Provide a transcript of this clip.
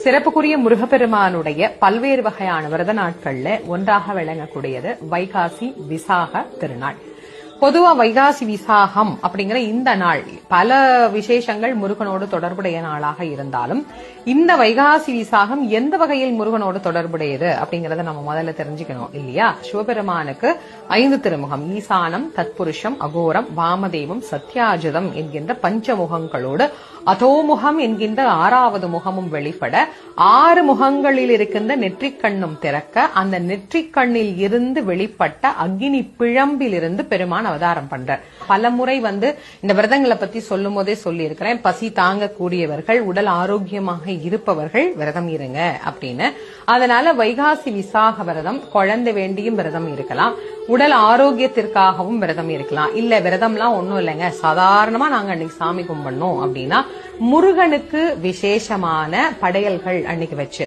சிறப்புக்குரிய முருகப்பெருமானுடைய பல்வேறு வகையான விரத நாட்கள்ல ஒன்றாக விளங்கக்கூடியது வைகாசி விசாக திருநாள். பொதுவா வைகாசி விசாகம் அப்படிங்கிற இந்த நாள் பல விசேஷங்கள் முருகனோடு தொடர்புடைய நாளாக இருந்தாலும் இந்த வைகாசி விசாகம் எந்த வகையில் முருகனோடு தொடர்புடையது அப்படிங்கறத நம்ம முதல்ல தெரிஞ்சுக்கணும் இல்லையா? சிவபெருமானுக்கு 5 திருமுகம், ஈசானம், தத்புருஷம், அகோரம், வாமதேவம், சத்யாஜிதம் என்கின்ற பஞ்சமுகங்களோடு அதோமுகம் என்கின்ற 6வது முகமும் வெளிப்பட 6 முகங்களில் இருக்கின்ற நெற்றிக்கண்ணும் திறக்க அந்த நெற்றிக்கண்ணில் இருந்து வெளிப்பட்ட அக்னி பிழம்பில் இருந்து பெருமான் அவதாரம் பண்றார். பலமுறை இந்த விரதங்களை பத்தி சொல்லும் போதே சொல்லி இருக்கிறேன். பசி தாங்கக்கூடியவர்கள், உடல் ஆரோக்கியமாக இருப்பவர்கள் விரதம் இருங்க அப்படின்னு. அதனால வைகாசி விசாக விரதம், குழந்தை வேண்டியும் விரதம் இருக்கலாம், உடல் ஆரோக்கியத்திற்காகவும் விரதம் இருக்கலாம். இல்ல விரதம்லாம் ஒண்ணும் இல்லைங்க, சாதாரணமா நாங்க அன்னைக்கு சாமி கும்பிடணும் அப்படின்னா முருகனுக்கு விசேஷமான படையல்கள் அன்னைக்கு வச்சு